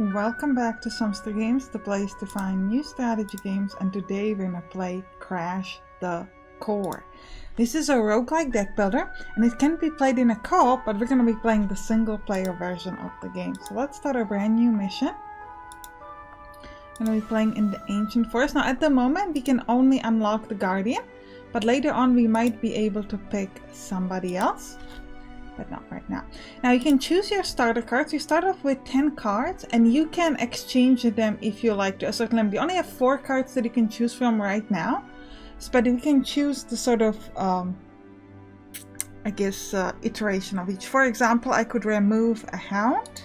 Welcome back to Sampstra Games, the place to find new strategy games, and today we're gonna play Crash the Core. This is a roguelike deck builder, and it can be played in a co-op, but we're gonna be playing the single player version of the game. So let's start a brand new mission. I'm gonna be playing in the Ancient Forest. Now at the moment we can only unlock the Guardian, but later on we might be able to pick somebody else. But not right now. Now you can choose your starter cards. You start off with 10 cards and you can exchange them if you like to a certain limit. You only have 4 cards that you can choose from right now. But you can choose the sort of, iteration of each. For example, I could remove a Hound.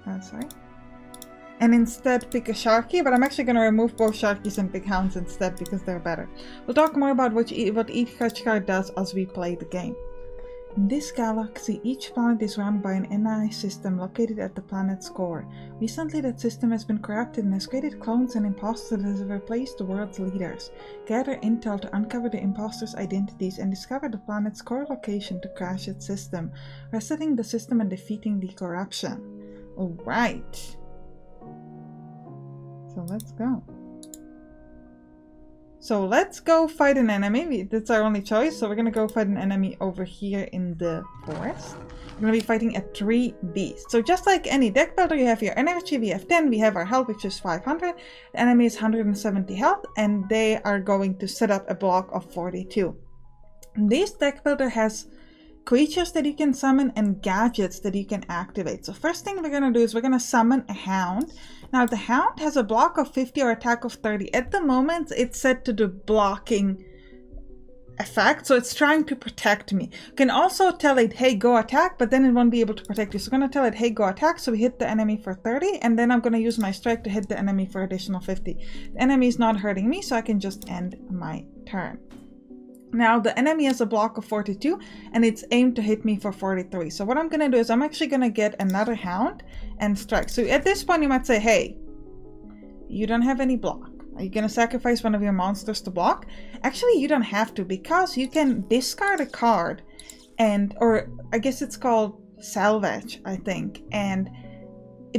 And instead pick a Sharky, but I'm actually going to remove both Sharkies and pick Hounds instead because they're better. We'll talk more about what each card does as we play the game. In this galaxy, each planet is run by an NI system located at the planet's core. Recently, that system has been corrupted and has created clones and imposters that have replaced the world's leaders. Gather intel to uncover the imposters' identities and discover the planet's core location to crash its system, resetting the system and defeating the corruption. Alright. So let's go. So let's go fight an enemy. That's our only choice. So we're gonna go fight an enemy over here in the forest. We're gonna be fighting a 3 beast. So just like any deck builder, you have your energy, we have 10, we have our health, which is 500. The enemy is 170 health, and they are going to set up a block of 42. This deck builder has creatures that you can summon and gadgets that you can activate. So first thing we're gonna do is we're gonna summon a Hound. Now the Hound has a block of 50 or attack of 30. At the moment it's set to the blocking effect, so it's trying to protect me. You can also tell it, hey, go attack, but then it won't be able to protect you. So I'm going to tell it, hey, go attack, so we hit the enemy for 30, and then I'm going to use my strike to hit the enemy for additional 50. The enemy is not hurting me, so I can just end my turn. Now the enemy has a block of 42 and it's aimed to hit me for 43. So what I'm going to do is I'm actually going to get another Hound and strike. So at this point you might say, hey, you don't have any block. Are you going to sacrifice one of your monsters to block? Actually, you don't have to, because you can discard a card and, or I guess it's called salvage, I think. And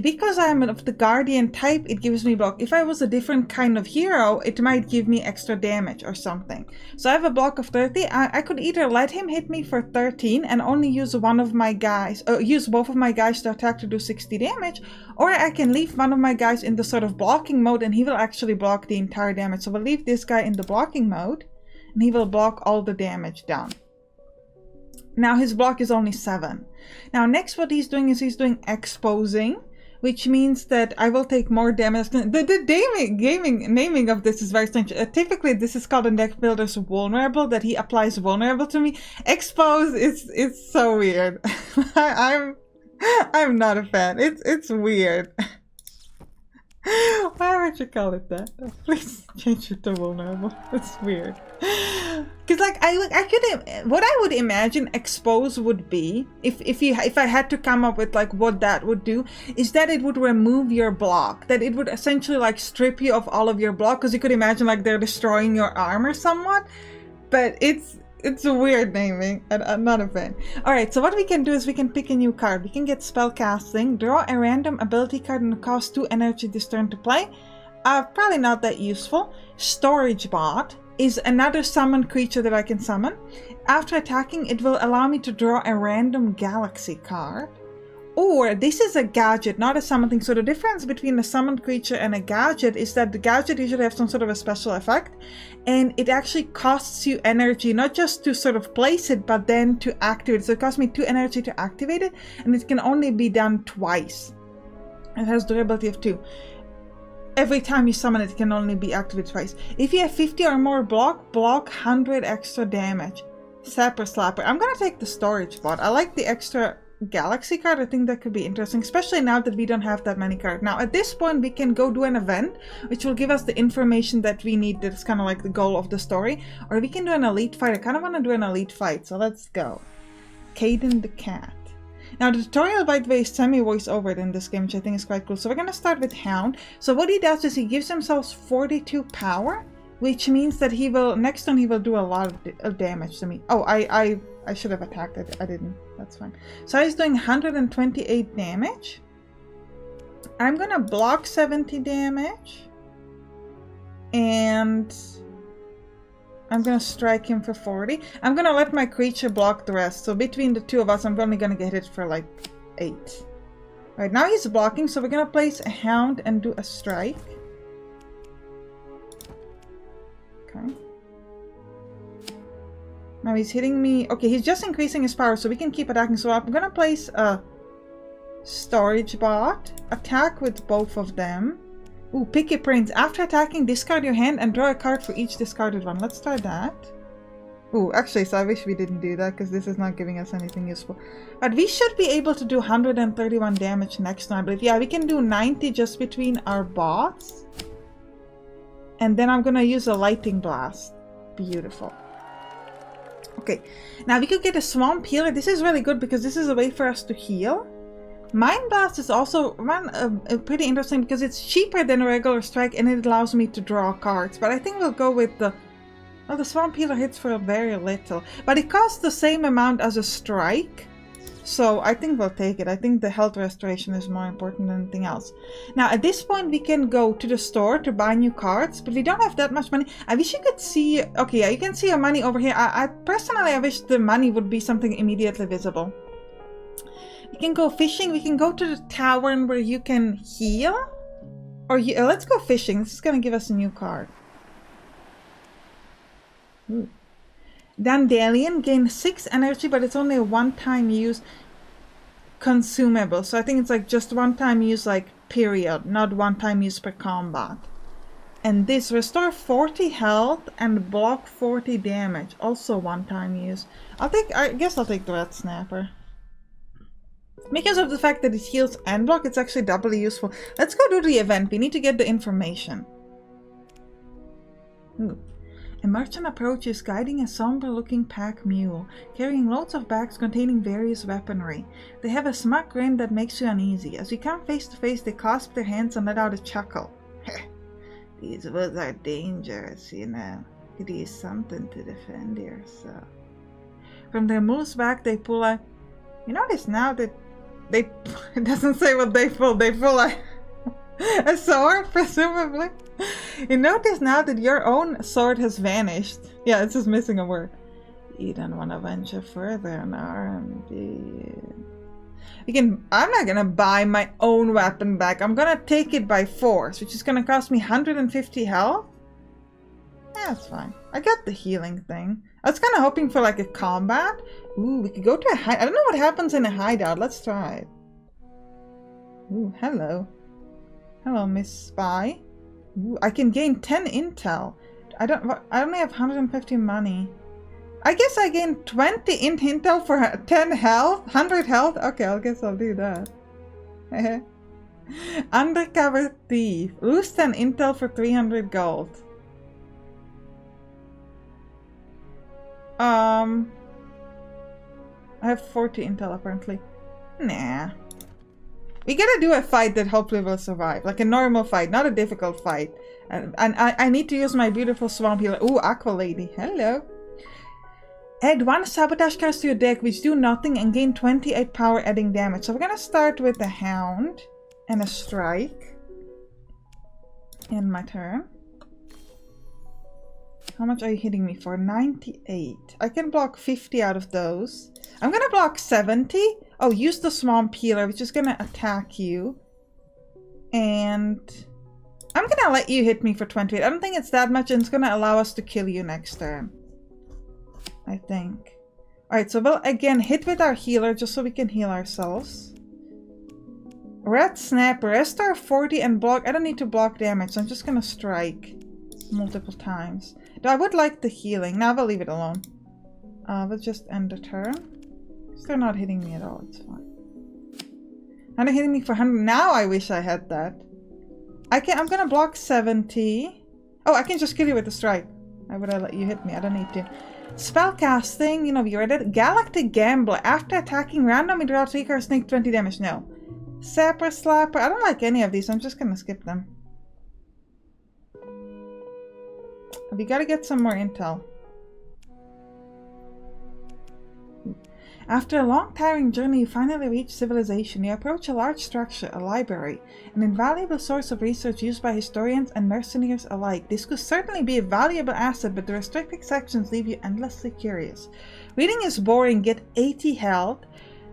because I'm of the Guardian type, it gives me block. If I was a different kind of hero, it might give me extra damage or something. So I have a block of 30. I could either let him hit me for 13 and only use one of my guys, or use both of my guys to attack to do 60 damage, or I can leave one of my guys in the sort of blocking mode and he will actually block the entire damage. So we'll leave this guy in the blocking mode and he will block all the damage down. Now his block is only 7. Now next what he's doing is he's doing exposing, which means that I will take more damage. The gaming naming of this is very strange. Typically, this is called a deck builder's vulnerable, that he applies vulnerable to me. Expose is so weird. I'm not a fan. It's weird. Why would you call it that? Please change it to vulnerable. It's weird. Because like I could, what I would imagine expose would be, if I had to come up with like what that would do, is that it would remove your block. That it would essentially like strip you of all of your block, because you could imagine like they're destroying your armor somewhat. But it's a weird naming, and I'm not a fan. Alright, so what we can do is we can pick a new card. We can get spellcasting, draw a random ability card and cost 2 energy this turn to play. Probably not that useful. Storage bot is another summoned creature that I can summon. After attacking, it will allow me to draw a random galaxy card. Or this is a gadget, not a summoned thing. So the difference between a summoned creature and a gadget is that the gadget usually has some sort of a special effect, and it actually costs you energy, not just to sort of place it, but then to activate it. So it costs me 2 energy to activate it, and it can only be done twice. It has durability of 2. Every time you summon it, it can only be activated twice. If you have 50 or more block 100 extra damage. Sapper Slapper. I'm gonna take the storage bot. I like the extra galaxy card. I think that could be interesting, especially now that we don't have that many cards. Now at this point we can go do an event which will give us the information that we need. That's kind of like the goal of the story. Or we can do an elite fight. I kind of want to do an elite fight, so let's go. Caden the cat. Now the tutorial, by the way, is semi-voice over in this game, which I think is quite cool. So we're gonna start with Hound. So what he does is he gives himself 42 power, which means that he will, next turn he will do a lot of damage to me. Oh, I should have attacked it. I didn't. That's fine. So he's doing 128 damage. I'm gonna block 70 damage. And I'm gonna strike him for 40. I'm gonna let my creature block the rest. So between the two of us, I'm only gonna get hit for like 8. Alright, now he's blocking, so we're gonna place a hound and do a strike. Okay. Now he's hitting me. Okay, he's just increasing his power, so we can keep attacking. So I'm gonna place a storage bot. Attack with both of them. Ooh, Picky Prince. After attacking, discard your hand and draw a card for each discarded one. Let's try that. Ooh, actually, so I wish we didn't do that because this is not giving us anything useful. But we should be able to do 131 damage next time. But yeah, we can do 90 just between our bots. And then I'm gonna use a lightning blast. Beautiful. Okay, now we could get a swamp healer. This is really good because this is a way for us to heal. Mind Blast is also pretty interesting because it's cheaper than a regular strike and it allows me to draw cards. But I think we'll go with the... Well, the Swamp Healer hits for very little. But it costs the same amount as a strike. So I think we'll take it. I think the health restoration is more important than anything else. Now at this point we can go to the store to buy new cards. But we don't have that much money. I wish you could see... Okay, yeah, you can see your money over here. Personally, I wish the money would be something immediately visible. We can go fishing. We can go to the tavern where you can heal. Or let's go fishing. This is going to give us a new card. Ooh. Dandelion. Gain 6 energy, but it's only a one-time use consumable. So I think it's like just one-time use, like, period. Not one-time use per combat. And this, restore 40 health and block 40 damage. Also one-time use. I guess I'll take the Red Snapper. Because of the fact that it heals and block, it's actually doubly useful. Let's go do the event. We need to get the information. Ooh. A merchant approaches, guiding a somber-looking pack mule, carrying loads of bags containing various weaponry. They have a smug grin that makes you uneasy. As you come face to face, they clasp their hands and let out a chuckle. These woods are dangerous, you know. Could use something to defend yourself. From their mule's back, they pull a... You notice now that they... It doesn't say what they pull. They pull a sword, presumably. You notice now that your own sword has vanished. Yeah, it's just missing a word. You don't want to venture further on R&D. I'm not gonna buy my own weapon back. I'm gonna take it by force, which is gonna cost me 150 health. That's fine. I got the healing thing. I was kind of hoping for like a combat. Ooh, we could go to a hideout. I don't know what happens in a hideout. Let's try it. Ooh, hello. Hello, Miss Spy. Ooh, I can gain 10 intel. I only have 150 money. I guess I gain 20 intel for 10 health? 100 health? Okay, I guess I'll do that. Undercover thief. Lose 10 intel for 300 gold. I have 40 intel apparently. Nah. We gotta do a fight that hopefully will survive. Like a normal fight, not a difficult fight. And I need to use my beautiful swamp healer. Ooh, Aqua Lady. Hello. Add 1 sabotage cards to your deck which do nothing and gain 28 power adding damage. So we're gonna start with a hound and a strike. In my turn. How much are you hitting me for? 98. I can block 50 out of those. I'm gonna block 70. Oh, use the swamp healer, which is gonna attack you. And I'm gonna let you hit me for 28. I don't think it's that much, and it's gonna allow us to kill you next turn. I think. Alright, so we'll again hit with our healer just so we can heal ourselves. Red Snapper, restore 40 and block. I don't need to block damage, so I'm just gonna strike multiple times. Though I would like the healing. Now we'll leave it alone. We'll just end the turn. Because they're not hitting me at all. It's fine. And they're hitting me for 100. Now I wish I had that. I'm gonna block 70. Oh, I can just kill you with a strike. Why would I let you hit me? I don't need to. Spellcasting, you know, you read it. Galactic Gambler. After attacking, randomly draw 3 cards, take 20 damage. No. Sapper, Slapper. I don't like any of these. So I'm just gonna skip them. We gotta get some more intel. After a long, tiring journey, you finally reach civilization. You approach a large structure, a library, an invaluable source of research used by historians and mercenaries alike. This could certainly be a valuable asset, but the restricted sections leave you endlessly curious. Reading is boring. Get 80 health,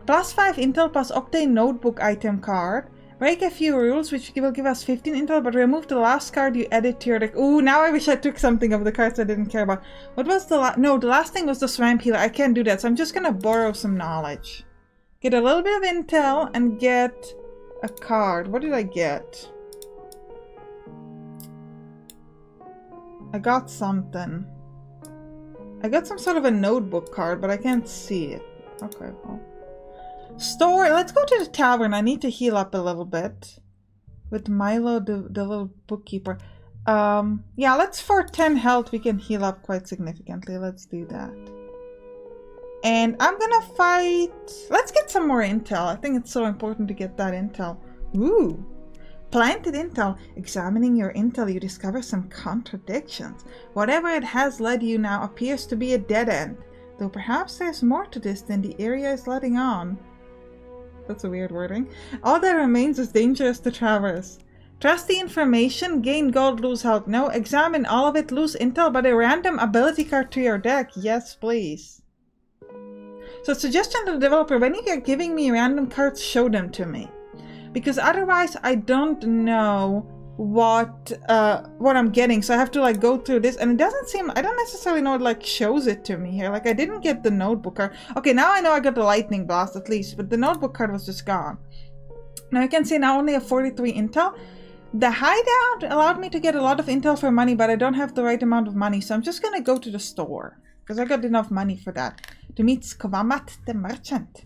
plus 5 intel, plus obtain notebook item card. Break a few rules, which will give us 15 intel, but remove the last card you added to your deck. Ooh, now I wish I took something of the cards I didn't care about. What was the no, the last thing was the Swamp Healer. I can't do that, so I'm just gonna borrow some knowledge. Get a little bit of intel and get a card. What did I get? I got something. I got some sort of a notebook card, but I can't see it. Okay, well. Store. Let's go to the tavern. I need to heal up a little bit with Milo, the little bookkeeper. Yeah, let's for 10 health we can heal up quite significantly. Let's do that. And I'm gonna fight. Let's get some more intel. I think it's so important to get that intel. Ooh, planted intel. Examining your intel, you discover some contradictions. Whatever it has led you now appears to be a dead end, though perhaps there's more to this than the area is letting on. That's a weird wording. All that remains is dangerous to traverse. Trust the information, gain gold, lose health. No, examine all of it, lose intel, but a random ability card to your deck. Yes, please. So suggestion to the developer, when you're giving me random cards, show them to me. Because otherwise I don't know what I'm getting, so I have to like go through this, and it doesn't seem, I don't necessarily know it like shows it to me here. Like I didn't get the notebook card. Okay, now I know I got the lightning blast at least, but the notebook card was just gone. Now you can see now only have 43 intel. The hideout allowed me to get a lot of intel for money, but I don't have the right amount of money, so I'm just gonna go to the store because I got enough money for that to meet Skvamat the merchant.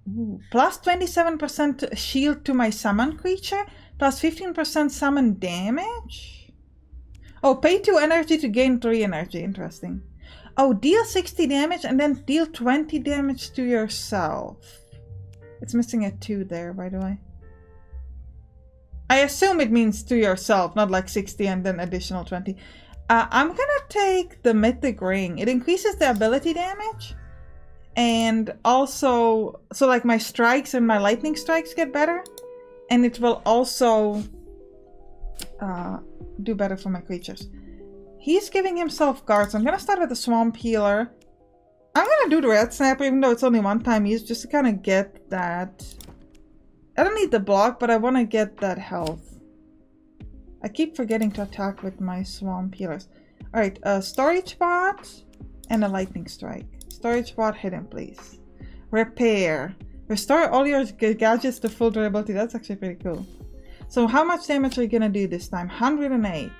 Ooh. Plus 27% shield to my summon creature. Plus 15% summon damage? Oh, pay 2 energy to gain 3 energy. Interesting. Oh, deal 60 damage and then deal 20 damage to yourself. It's missing a 2 there, by the way. I assume it means to yourself, not like 60 and then additional 20. I'm gonna take the Mythic Ring. It increases the ability damage. And also, so like my strikes and my lightning strikes get better. And it will also do better for my creatures. He's giving himself guards. I'm gonna start with the Swamp Healer. I'm gonna do the Red Snapper, even though it's only one time use, just to kind of get that. I don't need the block, but I want to get that health. I keep forgetting to attack with my Swamp Healers. Alright, a Storage Bot and a Lightning Strike. Storage Bot, hit him, please. Repair. Restore all your gadgets to full durability. That's actually pretty cool. So how much damage are you gonna do this time? 108.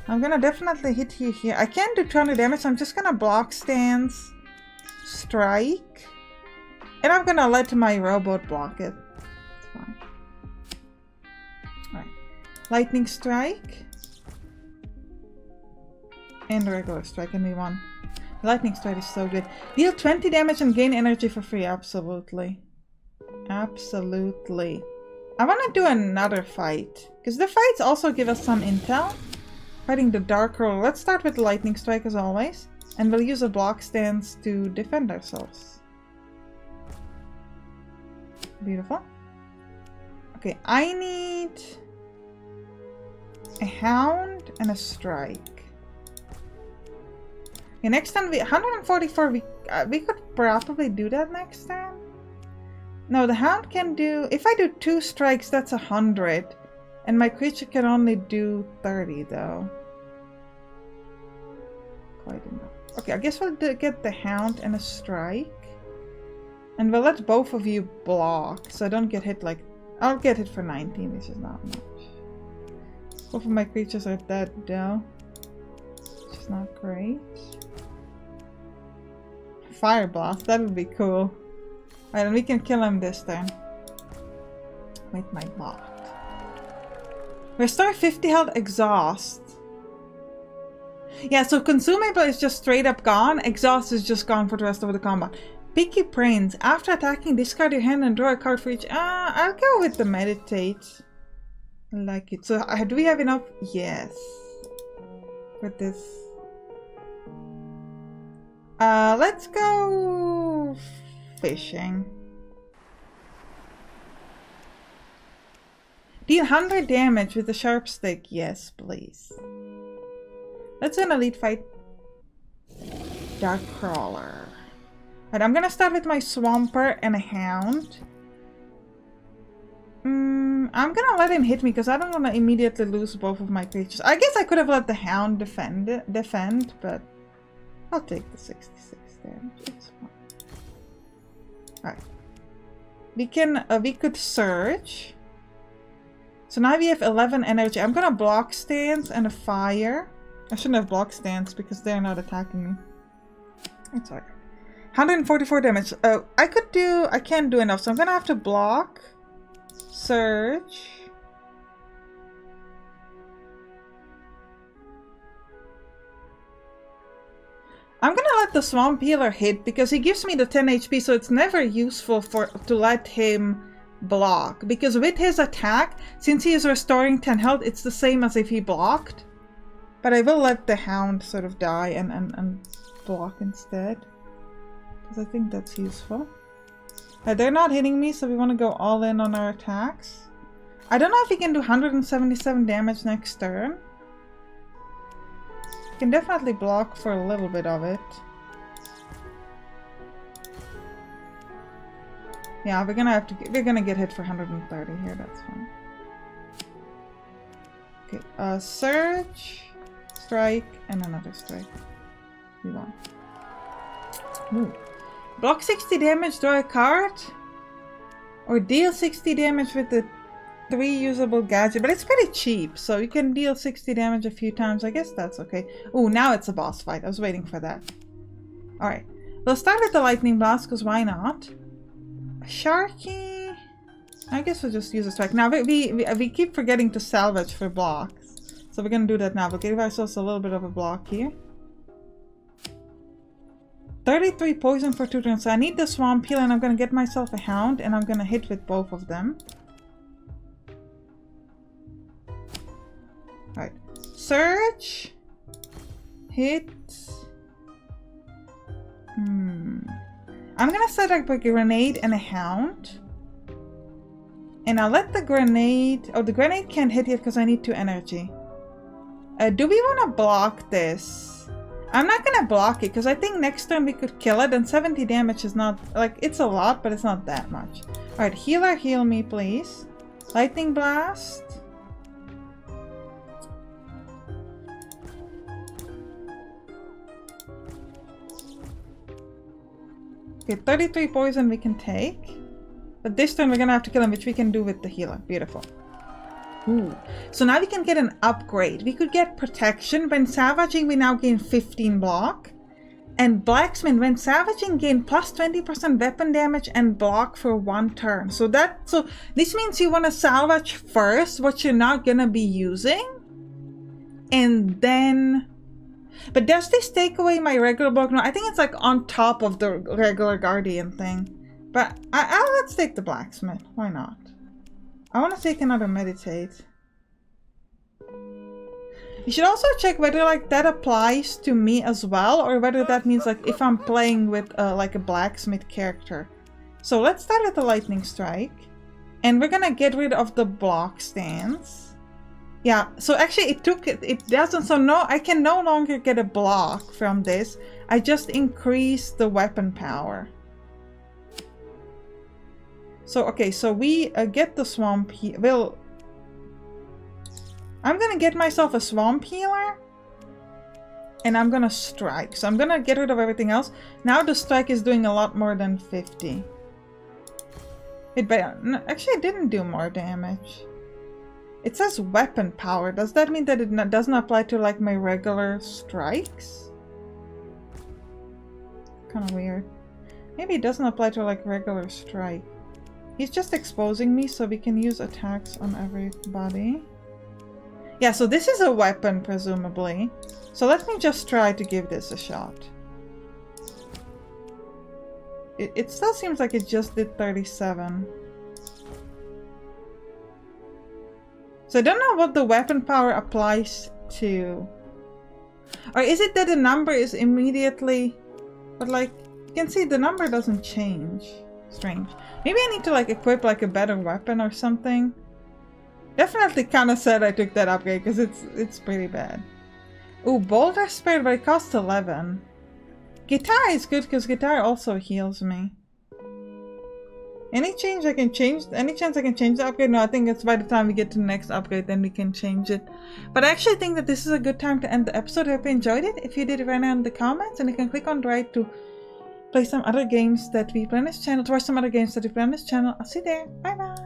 I'm gonna definitely hit you here. I can't do 200 damage. I'm just gonna block stance, strike, and I'm gonna let my robot block it. It's fine. Alright. Lightning strike. And regular strike, and we won. Lightning strike is so good. Deal 20 damage and gain energy for free. Absolutely. Absolutely. I want to do another fight. Because the fights also give us some intel. Fighting the Dark Roller. Let's start with the Lightning Strike as always. And we'll use a block stance to defend ourselves. Beautiful. Okay, I need a Hound and a Strike. Okay, next time 144, we could probably do that next time. No, the Hound can do, if I do 2 strikes, that's 100. And my creature can only do 30 though. Quite enough. Okay, I guess we'll get the Hound and a Strike. And we'll let both of you block, so I don't get hit like, I'll get hit for 19, which is not much. Both of my creatures are dead though, which is not great. Fire Blast, that would be cool. Alright, and we can kill him this turn. With my block. Restore 50 health, exhaust. Yeah, so consumable is just straight up gone. Exhaust is just gone for the rest of the combat. Picky Brains. After attacking, discard your hand and draw a card for each. I'll go with the Meditate. I like it. So do we have enough? Yes. With this. Let's go fishing. Deal 100 damage with the sharp stick. Yes, please. Let's do an elite fight. Dark Crawler. Alright, I'm gonna start with my Swamper and a Hound. I'm gonna let him hit me because I don't want to immediately lose both of my creatures. I guess I could have let the Hound defend, but I'll take the 66 damage. It's fine. Alright. We could surge. So now we have 11 energy. I'm gonna block stance and a fire. I shouldn't have block stance because they're not attacking me. It's alright. 144 damage. I can't do enough, so I'm gonna have to block. Surge. I'm gonna let the Swamp Healer hit because he gives me the 10 HP, so it's never useful to let him block. Because with his attack, since he is restoring 10 health, it's the same as if he blocked. But I will let the Hound sort of die and block instead. Because I think that's useful. They're not hitting me, so we want to go all in on our attacks. I don't know if we can do 177 damage next turn. We can definitely block for a little bit of it. Yeah, we're gonna get hit for 130 here, that's fine. Okay, surge, strike, and another strike. We won. Ooh. Block 60 damage, draw a card. Or deal 60 damage with the 3 usable gadget. But it's pretty cheap, so you can deal 60 damage a few times. I guess that's okay. Oh, now it's a boss fight. I was waiting for that. Alright. We'll start with the Lightning Blast, because why not? Sharky. I guess we'll just use a strike. Now, we keep forgetting to salvage for blocks. So we're going to do that now. We'll give ourselves a little bit of a block here. 33 poison for 2 turns. So I need the Swamp Healer and I'm going to get myself a Hound and I'm going to hit with both of them. Alright. Surge. Hit. I'm going to set up a Grenade and a Hound. And I'll let the Grenade... Oh, the Grenade can't hit yet because I need 2 energy. Do we want to block this? I'm not gonna block it because I think next turn we could kill it and 70 damage is not, like, it's a lot, but it's not that much. Alright, healer, heal me, please. Lightning Blast. Okay, 33 poison we can take. But this turn we're gonna have to kill him, which we can do with the healer. Beautiful. Ooh. So now we can get an upgrade. We could get protection. When savaging, we now gain 15 block. And blacksmith, when savaging, gain plus 20% weapon damage and block for 1 turn. So this means you want to salvage first what you're not gonna be using. And then... But does this take away my regular block? No, I think it's like on top of the regular guardian thing. But let's take the blacksmith. Why not? I want to take another meditate. You should also check whether like that applies to me as well, or whether that means like if I'm playing with like a blacksmith character. So let's start with the lightning strike, and we're gonna get rid of the block stance. Yeah. So actually, it doesn't. So no, I can no longer get a block from this. I just increased the weapon power. So, okay, so we get the Swamp Healer. I'm gonna get myself a Swamp Healer. And I'm gonna strike. So I'm gonna get rid of everything else. Now the strike is doing a lot more than 50. No, actually, it didn't do more damage. It says weapon power. Does that mean that it doesn't apply to like my regular strikes? Kind of weird. Maybe it doesn't apply to like regular strike. He's just exposing me, so we can use attacks on everybody. Yeah, so this is a weapon, presumably. So let me just try to give this a shot. It still seems like it just did 37. So I don't know what the weapon power applies to. Or is it that the number is immediately... But like, You can see the number doesn't change. Strange. Maybe I need to like equip like a better weapon or something. Definitely kind of sad I took that upgrade because it's pretty bad. Ooh, Boulder Spirit, but it costs 11. Guitar is good because guitar also heals me. Any chance I can change the upgrade? No, I think it's by the time we get to the next upgrade then we can change it. But I actually think that this is a good time to end the episode. I hope you enjoyed it. If you did, write down in the comments, and you can click on the right to play some other games that we play on this channel, to watch some other games that we play on this channel. I'll see you there. Bye bye!